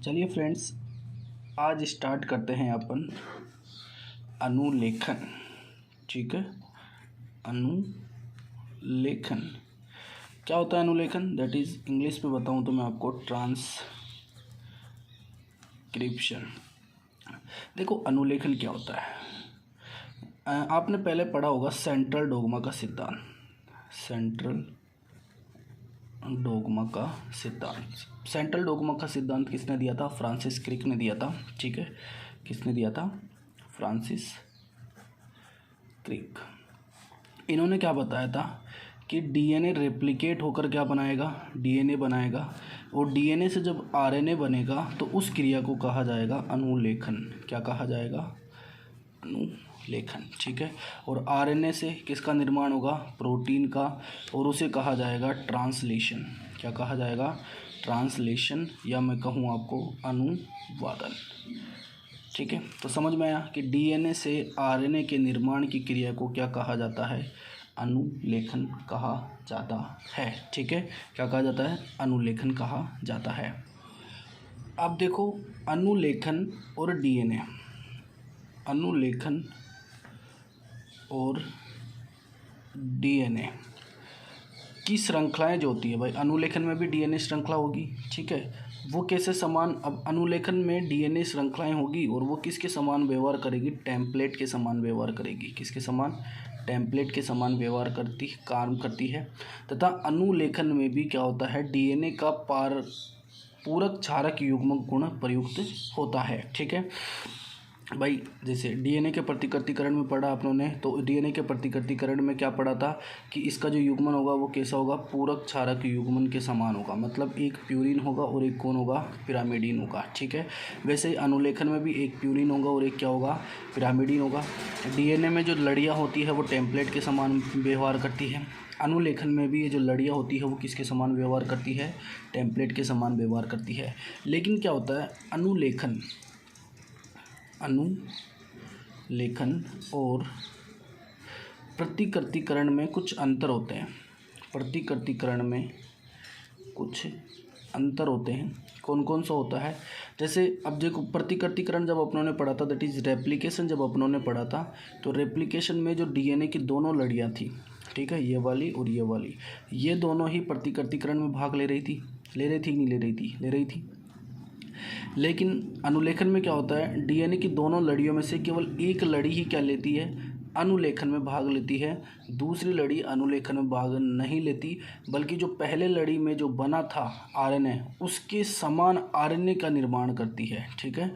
चलिए फ्रेंड्स, आज स्टार्ट करते हैं अपन अनुलेखन। ठीक है, अनुलेखन क्या होता है? अनुलेखन दैट इज़ इंग्लिश में बताऊं तो मैं आपको ट्रांसक्रिप्शन। देखो, अनुलेखन क्या होता है? आपने पहले पढ़ा होगा सेंट्रल डोग्मा का सिद्धांत। सेंट्रल डोग्मा का सिद्धांत किसने दिया था? फ्रांसिस क्रिक ने दिया था। ठीक है, किसने दिया था? Francis Crick. इन्होंने क्या बताया था कि डीएनए रेप्लिकेट होकर क्या बनाएगा? डीएनए बनाएगा, और डीएनए से जब आरएनए बनेगा तो उस क्रिया को कहा जाएगा अनुलेखन। क्या कहा जाएगा? अनुलेखन। ठीक है, और आरएनए से किसका निर्माण होगा? प्रोटीन का, और उसे कहा जाएगा ट्रांसलेशन। क्या कहा जाएगा? ट्रांसलेशन, या मैं कहूँ आपको अनुवादन। ठीक है, तो समझ में आया कि डीएनए से आरएनए के निर्माण की क्रिया को क्या कहा जाता है? अनुलेखन कहा जाता है। ठीक है, क्या कहा जाता है? अनुलेखन कहा जाता है। अब देखो, अनुलेखन और डीएनए, अनुलेखन और डीएनए की श्रृंखलाएं जो होती है, भाई अनुलेखन में भी डीएनए श्रृंखला होगी। ठीक है, वो कैसे समान? अब अनुलेखन में डीएनए श्रृंखलाएं होगी और वो किसके समान व्यवहार करेगी? टेम्पलेट के समान व्यवहार करेगी। किसके समान? टेम्पलेट के समान व्यवहार काम करती है। तथा अनुलेखन में भी क्या होता है? डीएनए का पूरक क्षारक युग्मक गुण प्रयुक्त होता है। ठीक है भाई, जैसे डीएनए के प्रतिकृतिकरण में पढ़ा आप लोगों ने, तो डीएनए के प्रतिकृतिकरण में क्या पढ़ा था कि इसका जो युग्मन होगा वो कैसा होगा? पूरक क्षारक युग्मन के समान होगा। मतलब एक प्यूरिन होगा और एक कौन होगा? पिरामिडीन होगा। ठीक है, वैसे ही अनुलेखन में भी एक प्यूरिन होगा और एक क्या होगा? पिरामिडीन होगा। डीएनए में जो लड़ियाँ होती है वो टेम्पलेट के समान व्यवहार करती है। अनुलेखन में भी ये जो लड़ियाँ होती है वो किसके समान व्यवहार करती है? टेम्पलेट के समान व्यवहार करती है। लेकिन क्या होता है? अनुलेखन और प्रतिकृतिकरण में कुछ अंतर होते हैं। प्रतिकृतिकरण में कुछ अंतर होते हैं। कौन कौन सा होता है? जैसे अब देखो, प्रतिकृतिकरण जब अपनों ने पढ़ा था, दैट इज़ रेप्लिकेशन जब अपनों ने पढ़ा था, तो रेप्लिकेशन में जो डीएनए की दोनों लड़ियाँ थी, ठीक है, ये वाली और ये वाली, ये दोनों ही प्रतिकृतिकरण में भाग ले रही थी। ले रही थी नहीं ले रही थी? ले रही थी। लेकिन अनुलेखन में क्या होता है? डीएनए की दोनों लड़ियों में से केवल एक लड़ी ही क्या लेती है? अनुलेखन में भाग लेती है। दूसरी लड़ी अनुलेखन में भाग नहीं लेती, बल्कि जो पहले लड़ी में जो बना था आरएनए, उसके समान आरएनए का निर्माण करती है। ठीक है,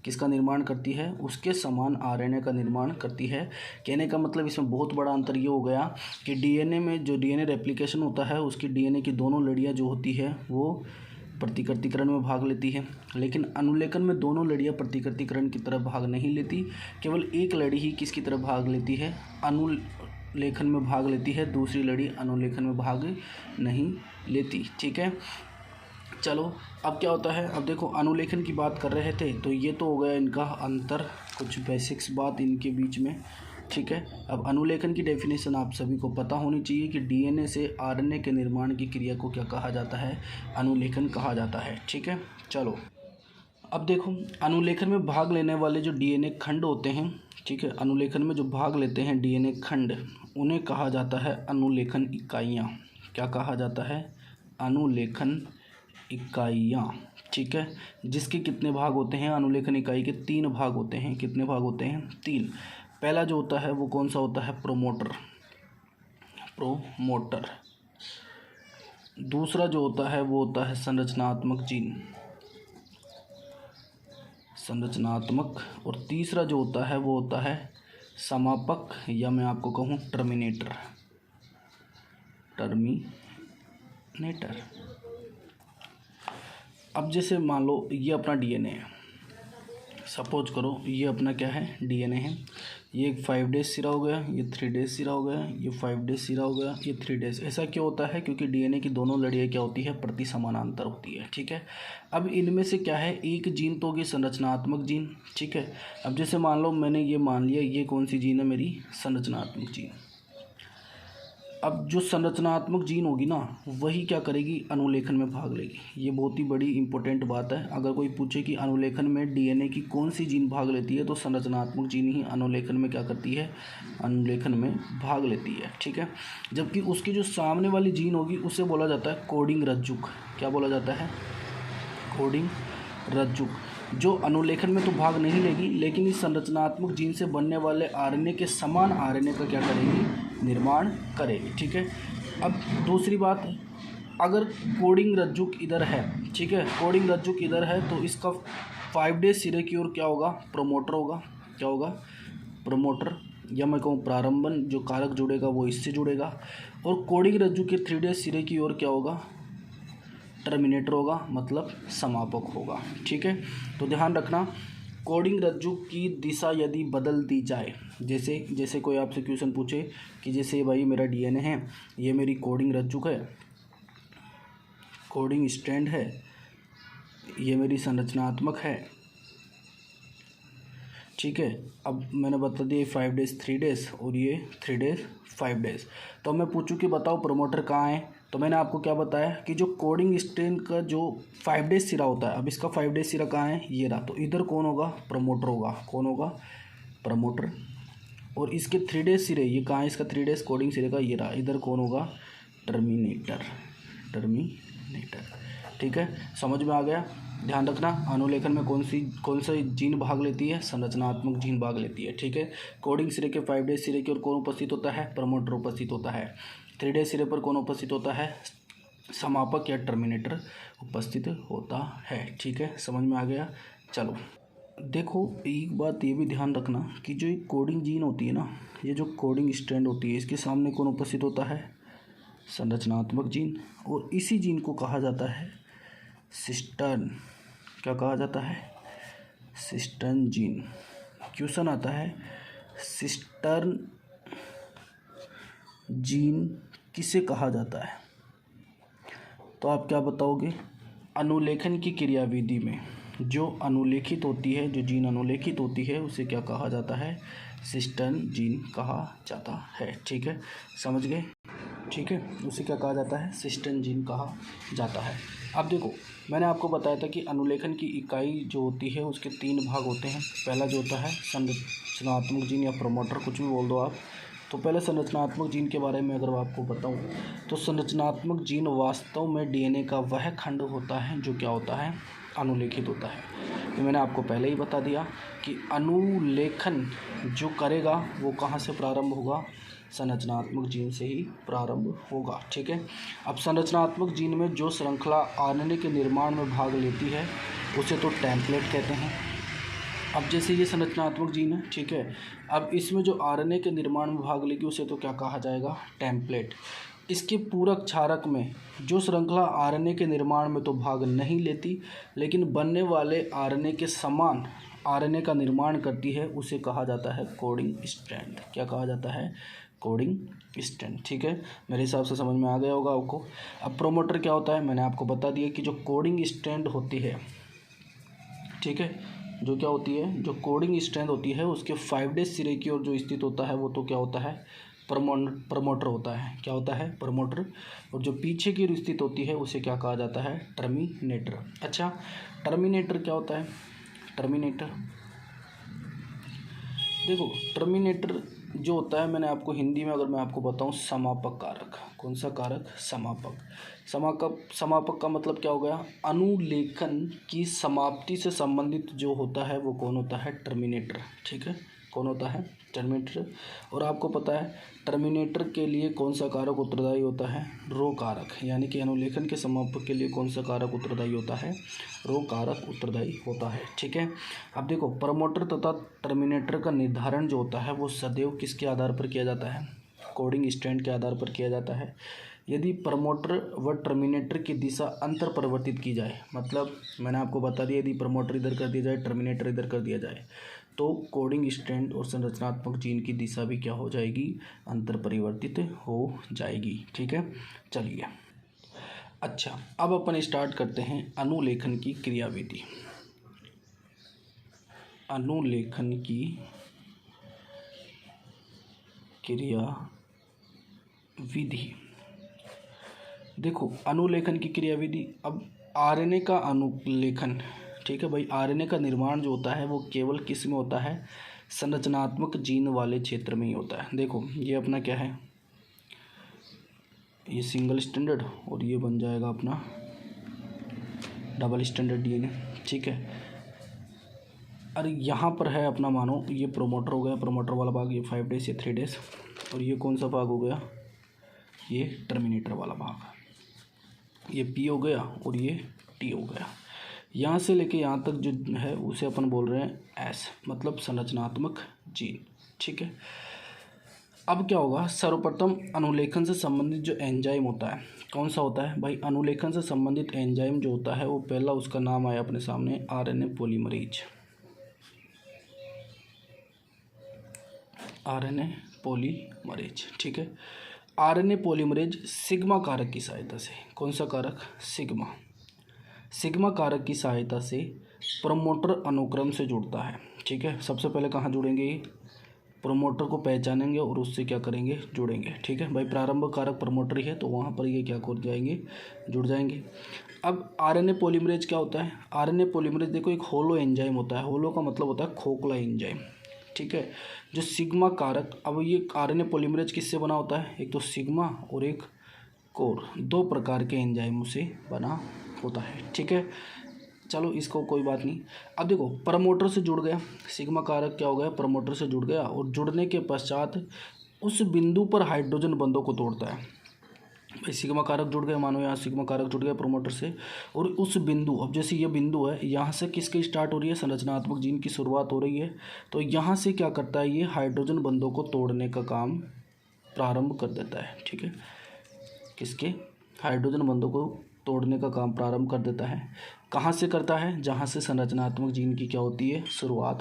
किसका निर्माण करती है? उसके समान आरएनए का निर्माण करती है। कहने का मतलब इसमें बहुत बड़ा अंतर ये हो गया कि डीएनए में जो डीएनए रेप्लिकेशन होता है, उसकी डीएनए की दोनों लड़ियाँ जो होती है वो प्रतिकृतिकरण में भाग लेती है। लेकिन अनुलेखन में दोनों लड़ियाँ प्रतिकृतिकरण की तरफ भाग नहीं लेती, केवल एक लड़ी ही किसकी तरफ भाग लेती है? अनुलेखन में भाग लेती है, दूसरी लड़ी अनुलेखन में भाग नहीं लेती। ठीक है, चलो अब क्या होता है? अब देखो, अनुलेखन की बात कर रहे थे तो ये तो हो गया इनका अंतर, कुछ बेसिक्स बात इनके बीच में। ठीक है, अब अनुलेखन की डेफिनेशन आप सभी को पता होनी चाहिए कि डीएनए से आरएनए के निर्माण की क्रिया को क्या कहा जाता है? अनुलेखन कहा जाता है। ठीक है, चलो अब देखो, अनुलेखन में भाग लेने वाले जो डीएनए खंड होते हैं, ठीक है, अनुलेखन में जो भाग लेते हैं डीएनए खंड, उन्हें कहा जाता है अनुलेखन इकाइयाँ। क्या कहा जाता है? अनुलेखन इकाइयाँ। ठीक है, जिसके कितने भाग होते हैं? अनुलेखन इकाई के 3 भाग होते हैं। कितने भाग होते हैं? 3। पहला जो होता है वो कौन सा होता है? प्रोमोटर। दूसरा जो होता है वो होता है संरचनात्मक जीन, और तीसरा जो होता है वो होता है समापक, या मैं आपको कहूँ टर्मिनेटर। अब जैसे मान लो ये अपना डीएनए है, सपोज करो ये अपना क्या है? डीएनए है। ये एक 5 डेज सिरा हो गया, ये 3 डेज सिरा हो गया, ये 5 डेज सिरा हो गया, ये 3 डेज। ऐसा क्यों होता है? क्योंकि डीएनए की दोनों लड़ियाँ क्या होती है? प्रति समानांतर होती है। ठीक है, अब इनमें से क्या है? एक जीन तो होगी संरचनात्मक जीन। ठीक है, अब जैसे मान लो मैंने ये मान लिया, ये कौन सी जीन है? मेरी संरचनात्मक जीन। अब जो संरचनात्मक जीन होगी ना, वही क्या करेगी, अनुलेखन में भाग लेगी। ये बहुत ही बड़ी इंपॉर्टेंट बात है। अगर कोई पूछे कि अनुलेखन में डीएनए की कौन सी जीन भाग लेती है, तो संरचनात्मक जीन ही अनुलेखन में क्या करती है, अनुलेखन में भाग लेती है। ठीक है, जबकि उसकी जो सामने वाली जीन होगी उसे बोला जाता है कोडिंग रज्जुक। क्या बोला जाता है, कोडिंग रज्जुक, जो अनुलेखन में तो भाग नहीं लेगी, लेकिन इस संरचनात्मक जीन से बनने वाले आरएनए के समान आरएनए का क्या करेगी, निर्माण करेगी। ठीक है, अब दूसरी बात, अगर कोडिंग रज्जुक इधर है, ठीक है, कोडिंग रज्जुक इधर है, तो इसका 5 सिरे की ओर क्या होगा, प्रोमोटर होगा। क्या होगा, प्रोमोटर, या मैं कहूँ प्रारंभन, जो कारक जुड़ेगा वो इससे जुड़ेगा। और कोडिंग रज्जु के 3 सिरे की ओर क्या होगा, टर्मिनेटर होगा, मतलब समापक होगा। ठीक है, तो ध्यान रखना, कोडिंग रज्जु की दिशा यदि बदल दी जाए, जैसे कोई आपसे क्वेश्चन पूछे कि जैसे भाई मेरा डीएनए है, ये मेरी कोडिंग रज्जु है, कोडिंग स्ट्रैंड है, ये मेरी संरचनात्मक है। ठीक है, अब मैंने बता दिया 5 डेज 3 डेज और ये 3 डेज 5 डेज। तो मैं पूछूं कि बताओ प्रमोटर कहाँ है, तो मैंने आपको क्या बताया कि जो कोडिंग स्ट्रेन का जो 5 डेज सिरा होता है, अब इसका 5 डेज सिरा कहाँ है, ये रहा, तो इधर कौन होगा, प्रमोटर होगा। कौन होगा, प्रमोटर। और इसके 3 डेज सिरे, ये कहाँ है, इसका 3 डेज कोडिंग सिरे का ये रहा, इधर कौन होगा, टर्मिनेटर, टर्मिनेटर। ठीक है, समझ में आ गया। ध्यान रखना, अनुलेखन में कौन सा जीन भाग लेती है, संरचनात्मक जीन भाग लेती है। ठीक है, कोडिंग सिरे के 5 डेज सिरे की ओर कौन उपस्थित होता है, प्रमोटर उपस्थित होता है। 3 डेज सिरे पर कौन उपस्थित होता है, समापक या टर्मिनेटर उपस्थित होता है। ठीक है, समझ में आ गया। चलो देखो, एक बात ये भी ध्यान रखना कि जो एक कोडिंग जीन होती है ना, ये जो कोडिंग स्ट्रैंड होती है, इसके सामने कौन उपस्थित होता है, संरचनात्मक जीन। और इसी जीन को कहा जाता है सिस्टर्न। क्या कहा जाता है, सिस्टर्न जीन। क्वेश्चन आता है, सिस्टर्न जीन किसे कहा जाता है, तो आप क्या बताओगे, अनुलेखन की क्रियाविधि में जो अनुलेखित होती है, जो जीन अनुलेखित होती है, उसे क्या कहा जाता है, सिस्टर्न जीन कहा जाता है। ठीक है, समझ गए। ठीक है, उसे क्या कहा जाता है, सिस्टर्न जीन कहा जाता है। अब देखो, मैंने आपको बताया था कि अनुलेखन की इकाई जो होती है उसके 3 भाग होते हैं। पहला जो होता है संरचनात्मक जीन या प्रमोटर, कुछ भी बोल दो आप। तो पहले संरचनात्मक जीन के बारे में अगर आपको बताऊं, तो संरचनात्मक जीन वास्तव में डीएनए का वह खंड होता है जो क्या होता है, अनुलेखित होता है। ये मैंने आपको पहले ही बता दिया कि अनुलेखन जो करेगा वो कहाँ से प्रारंभ होगा, संरचनात्मक जीन से ही प्रारंभ होगा। ठीक है, अब संरचनात्मक जीन में जो श्रृंखला आरएनए के निर्माण में भाग लेती है उसे तो टेम्पलेट कहते हैं। अब जैसे ये संरचनात्मक जीन है, ठीक है, अब इसमें जो आरएनए के निर्माण में भाग लेगी उसे तो क्या कहा जाएगा, टेम्पलेट। इसके पूरक क्षारक में जो श्रृंखला आरएनए के निर्माण में तो भाग नहीं लेती, लेकिन बनने वाले आरएनए के समान आरएनए का निर्माण करती है, उसे कहा जाता है कोडिंग स्ट्रैंड। क्या कहा जाता है, कोडिंग स्ट्रैंड। ठीक है, मेरे हिसाब से समझ में आ गया होगा आपको। अब प्रोमोटर क्या होता है, मैंने आपको बता दिया कि जो कोडिंग स्ट्रैंड होती है, ठीक है, जो क्या होती है, जो कोडिंग स्ट्रैंड होती है, उसके 5 डेज सिरे की ओर जो स्थित होता है वो तो क्या होता है, प्रमोटर होता है। क्या होता है, प्रमोटर। और जो पीछे की ओर स्थित होती है उसे क्या कहा जाता है, टर्मिनेटर। अच्छा, टर्मिनेटर क्या होता है, टर्मिनेटर देखो, टर्मिनेटर जो होता है, मैंने आपको हिंदी में अगर मैं आपको बताऊं, समापक कारक। कौन सा कारक, समापक का मतलब क्या हो गया, अनुलेखन की समाप्ति से संबंधित जो होता है वो कौन होता है, टर्मिनेटर। ठीक है, कौन होता है, टर्मिनेटर। और आपको पता है टर्मिनेटर के लिए कौन सा कारक उत्तरदायी होता है, रो कारक। यानी कि अनुलेखन के समापक के लिए कौन सा कारक उत्तरदायी होता है, रो कारक उत्तरदायी होता है। ठीक है, अब देखो, प्रमोटर तथा टर्मिनेटर का निर्धारण जो होता है वो सदैव किसके आधार पर किया जाता है, कोडिंग स्ट्रैंड के आधार पर किया जाता है। यदि प्रमोटर व टर्मिनेटर की दिशा अंतर परिवर्तित की जाए, मतलब मैंने आपको बता दिया, यदि प्रमोटर इधर कर दिया जाए, टर्मिनेटर इधर कर दिया जाए, तो कोडिंग स्ट्रैंड और संरचनात्मक जीन की दिशा भी क्या हो जाएगी, अंतर परिवर्तित हो जाएगी। ठीक है, चलिए अच्छा, अब अपन स्टार्ट करते हैं अनुलेखन की क्रियाविधि। अनुलेखन की क्रियाविधि। विधि। देखो अनुलेखन की क्रियाविधि, अब आरएनए का अनुलेखन, ठीक है भाई, आरएनए का निर्माण जो होता है वो केवल किस में होता है, संरचनात्मक जीन वाले क्षेत्र में ही होता है। देखो ये अपना क्या है, ये सिंगल स्टैंडर्ड और ये बन जाएगा अपना डबल स्टैंडर्ड डीएनए, ठीक है। अरे यहाँ पर है अपना, मानो ये प्रोमोटर हो गया, प्रोमोटर वाला भाग, ये 5 डेज या 3 डेज, और ये कौन सा भाग हो गया, ये टर्मिनेटर वाला भाग, ये पी हो गया और ये टी हो गया। यहाँ से लेके यहाँ तक जो है उसे अपन बोल रहे हैं एस, मतलब संरचनात्मक जीन, ठीक है। अब क्या होगा, सर्वप्रथम अनुलेखन से संबंधित जो एंजाइम होता है, कौन सा होता है भाई, अनुलेखन से संबंधित एंजाइम जो होता है वो पहला उसका नाम आया अपने सामने, आरएनए पॉलीमरेज। आरएनए पॉलीमरेज, ठीक है। आरएनए पॉलीमरेज सिग्मा कारक की सहायता से, कौन सा कारक, सिग्मा कारक की सहायता से प्रमोटर अनुक्रम से जुड़ता है, ठीक है। सबसे पहले कहाँ जुड़ेंगे, प्रमोटर को पहचानेंगे और उससे क्या करेंगे, जुड़ेंगे, ठीक है भाई। प्रारंभ कारक प्रमोटर ही है तो वहाँ पर ये क्या कर जाएंगे, जुड़ जाएंगे। अब आरएनए पॉलीमरेज क्या होता है, आरएनए पॉलीमरेज देखो एक होलो एंजाइम होता है, होलो का मतलब होता है खोखला एंजाइम, ठीक है। जो सिग्मा कारक, अब ये आरएनए पॉलीमरेज किससे बना होता है, एक तो सिग्मा और एक कोर, 2 प्रकार के एंजाइमों से बना होता है, ठीक है। चलो इसको कोई बात नहीं। अब देखो प्रमोटर से जुड़ गया, सिग्मा कारक क्या हो गया, प्रमोटर से जुड़ गया, और जुड़ने के पश्चात उस बिंदु पर हाइड्रोजन बंधों को तोड़ता है। भाई सिग्मा कारक जुड़ गए, मानो यहाँ सिग्मा कारक जुड़ गया प्रमोटर से, और उस बिंदु, अब जैसे ये बिंदु है, यहाँ से किसकी स्टार्ट हो रही है, संरचनात्मक जीन की शुरुआत हो रही है, तो यहाँ से क्या करता है, ये हाइड्रोजन बंधों को तोड़ने का काम प्रारंभ कर देता है, ठीक है। किसके, हाइड्रोजन बंधों को तोड़ने का काम प्रारंभ कर देता है। कहाँ से करता है, जहाँ से संरचनात्मक जीन की क्या होती है, शुरुआत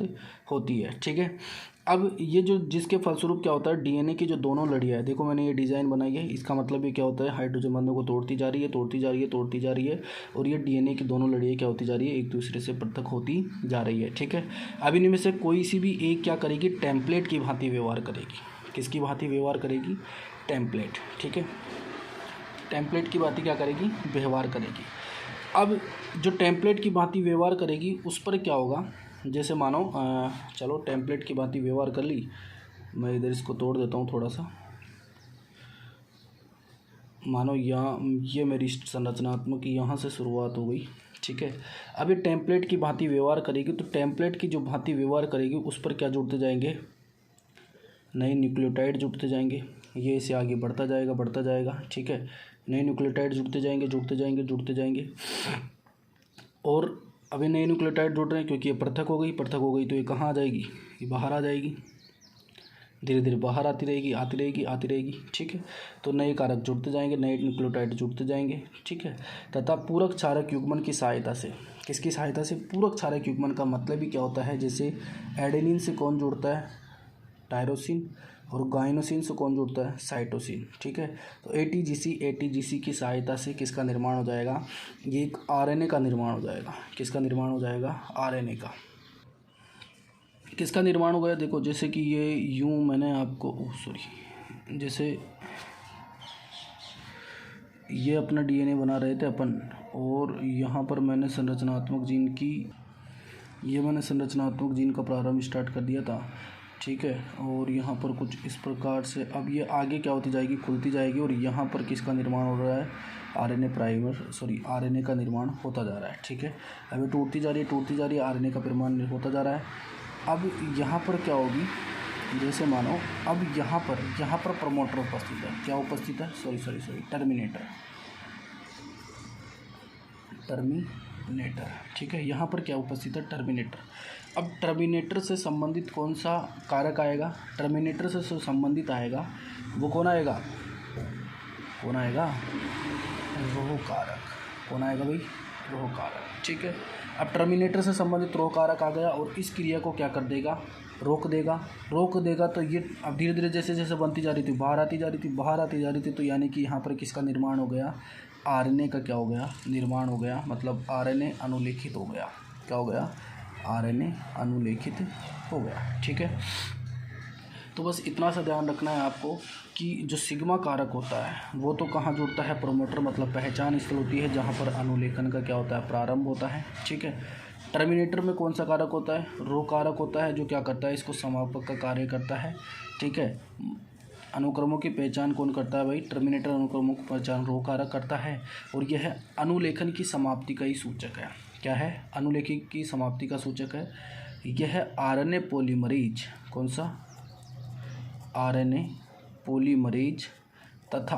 होती है, ठीक है। अब ये जो जिसके फलस्वरूप क्या होता है, डीएनए की जो दोनों लड़ियाँ है, देखो मैंने ये डिज़ाइन बनाई है, इसका मतलब ये क्या होता है, हाइड्रोजन बंधों को तोड़ती जा रही है, तोड़ती जा रही है, तोड़ती जा रही है, और ये डीएनए की दोनों लड़ियाँ क्या होती जा रही है, एक दूसरे से पृथक होती जा रही है, ठीक है। अब इनमें से कोई सी भी एक क्या करेगी, टेम्पलेट की भांति व्यवहार करेगी, किसकी भांति व्यवहार करेगी, टेम्पलेट, ठीक है। टेम्पलेट की भांति क्या करेगी, व्यवहार करेगी। अब जो टेम्पलेट की भांति व्यवहार करेगी उस पर क्या होगा, जैसे मानो चलो टेम्पलेट की भांति व्यवहार कर ली, मैं इधर इसको तोड़ देता हूँ थोड़ा सा, मानो यहाँ ये मेरी संरचनात्मक यहाँ से शुरुआत हो गई, ठीक है। अब ये टेम्पलेट की भांति व्यवहार करेगी, तो टेम्पलेट की जो भांति व्यवहार करेगी उस पर क्या जुड़ते जाएंगे, नए न्यूक्लियोटाइड जुड़ते जाएंगे, ये इसे आगे बढ़ता जाएगा, ठीक है। नए न्यूक्लियोटाइड जुड़ते जाएंगे, और अभी नए न्यूक्लियोटाइड जुड़ रहे हैं क्योंकि ये पृथक हो गई तो ये कहाँ आ जाएगी, ये बाहर आ जाएगी, धीरे धीरे बाहर आती रहेगी, ठीक है। तो नए कारक जुड़ते जाएंगे, नए न्यूक्लियोटाइड जुड़ते जाएंगे, ठीक है। तथा पूरक क्षारक युग्मन की सहायता से, किसकी सहायता से, पूरक क्षारक युग्मन का मतलब ही क्या होता है, जैसे एडेनिन से कौन जुड़ता है, टायरोसिन, और गाइनोसिन से कौन जुड़ता है, साइटोसिन, ठीक है। तो एटीजीसी की सहायता से किसका निर्माण हो जाएगा, ये एक आरएनए का निर्माण हो जाएगा, किसका निर्माण हो जाएगा, आरएनए का। किसका निर्माण हो गया, देखो जैसे कि ये यूं मैंने आपको जैसे ये अपना डीएनए बना रहे थे अपन, और यहाँ पर मैंने संरचनात्मक जीन का प्रारंभ स्टार्ट कर दिया था, ठीक है। और यहाँ पर कुछ इस प्रकार से अब ये आगे क्या होती जाएगी, खुलती जाएगी, और यहाँ पर किसका निर्माण हो रहा है, आरएनए का निर्माण होता जा रहा है, ठीक है। अब ये टूटती जा रही है, आरएनए का निर्माण होता जा रहा है। अब यहाँ पर क्या होगी, जैसे मानो अब यहाँ पर प्रमोटर उपस्थित है, क्या उपस्थित है, टर्मिनेटर, ठीक है। यहाँ पर क्या उपस्थित है, टर्मिनेटर। अब टर्मिनेटर से संबंधित कौन सा कारक आएगा, टर्मिनेटर से संबंधित आएगा वो कौन आएगा, रोह कारक, कौन आएगा भाई, रोह कारक, ठीक है। अब टर्मिनेटर से संबंधित रोह कारक आ गया, और इस क्रिया को क्या कर देगा, रोक देगा। तो ये अब धीरे धीरे जैसे जैसे बनती जा रही थी, बाहर आती जा रही थी, तो यानी कि यहाँ पर किसका निर्माण हो गया, आरएनए का क्या हो गया, निर्माण हो गया, मतलब आरएनए अनुलेखित हो गया, क्या हो गया, आरएनए अनुलेखित हो गया, ठीक है। तो बस इतना सा ध्यान रखना है आपको कि जो सिग्मा कारक होता है वो तो कहाँ जुड़ता है, प्रोमोटर मतलब पहचान स्थल होती है जहाँ पर अनुलेखन का क्या होता है, प्रारंभ होता है, ठीक है। टर्मिनेटर में कौन सा कारक होता है, रो कारक होता है, जो क्या करता है, इसको समापक का कार्य करता है, ठीक है। अनुक्रमों की पहचान कौन करता है भाई, टर्मिनेटर अनुक्रमों की पहचान रो कारक करता है। और यह अनुलेखन की समाप्ति का ही सूचक है। क्या है, अनुलेखन की समाप्ति का सूचक है। यह आरएनए पॉलीमरेज, कौन सा, आरएनए पॉलीमरेज तथा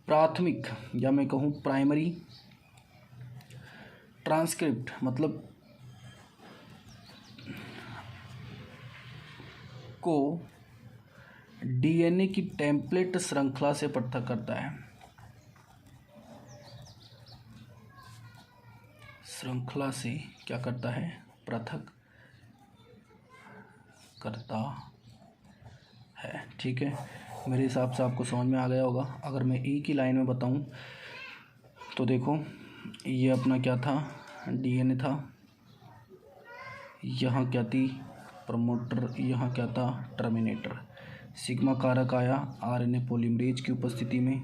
प्राथमिक या मैं कहूँ प्राइमरी ट्रांसक्रिप्ट मतलब को डीएनए की टेम्पलेट श्रृंखला से पृथक करता है, श्रृंखला से क्या करता है, पृथक करता है, ठीक है। मेरे हिसाब से आपको समझ में आ गया होगा। अगर मैं एक ही लाइन में बताऊं तो देखो, ये अपना क्या था, डीएनए था, यहाँ क्या थी, प्रमोटर, यहाँ क्या था, टर्मिनेटर। सिग्मा कारक आया आरएनए पॉलीमरेज की उपस्थिति में,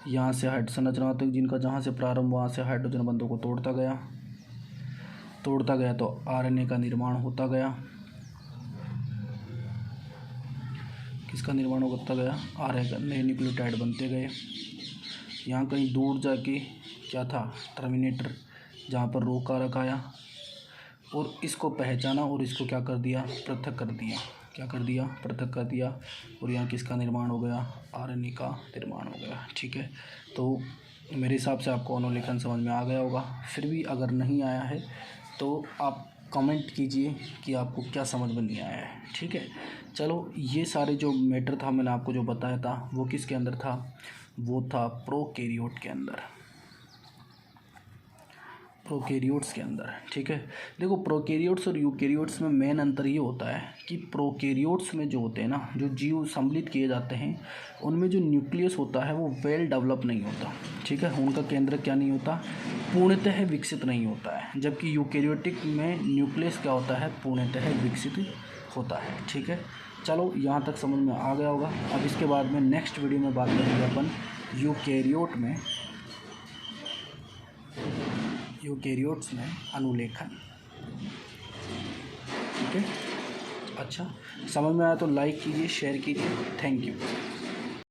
यहाँ से हाइड्रोजन संरचनात्मक जिनका जहाँ से प्रारंभ, वहाँ से हाइड्रोजन बंधों को तोड़ता गया तो आरएनए का निर्माण होता गया। किसका निर्माण होता गया, आरएनए का, नए न्यूक्लियोटाइड बनते गए। यहाँ कहीं दूर जाके क्या था, टर्मिनेटर, जहाँ पर रो कारक आया और इसको पहचाना और इसको क्या कर दिया, पृथक कर दिया। क्या कर दिया, पृथक कर दिया। और यहाँ किसका निर्माण हो गया, आरएनए का निर्माण हो गया, ठीक है। तो मेरे हिसाब से आपको अनुलेखन समझ में आ गया होगा। फिर भी अगर नहीं आया है तो आप कमेंट कीजिए कि आपको क्या समझ में नहीं आया है, ठीक है। चलो, ये सारे जो मैटर था मैंने आपको जो बताया था वो किसके अंदर था, वो था प्रोकैरियोट के अंदर, प्रोकैरियोट्स के अंदर, ठीक है। देखो, प्रोकैरियोट्स और यूकैरियोट्स में मेन अंतर ये होता है कि प्रोकैरियोट्स में जो होते हैं ना, जो जीव सम्मिलित किए जाते हैं, उनमें जो न्यूक्लियस होता है वो वेल डेवलप नहीं होता, ठीक है। उनका केंद्र क्या नहीं होता, पूर्णतः विकसित नहीं होता है। जबकि यूकैरियोटिक में न्यूक्लियस क्या होता है, पूर्णतः विकसित होता है, ठीक है। चलो, यहाँ तक समझ में आ गया होगा। अब इसके बाद में नेक्स्ट वीडियो में बात करेंगे अपन यूकैरियोट्स में अनुलेखन, ठीक है। अच्छा, समझ में आया तो लाइक कीजिए, शेयर कीजिए। Thank you.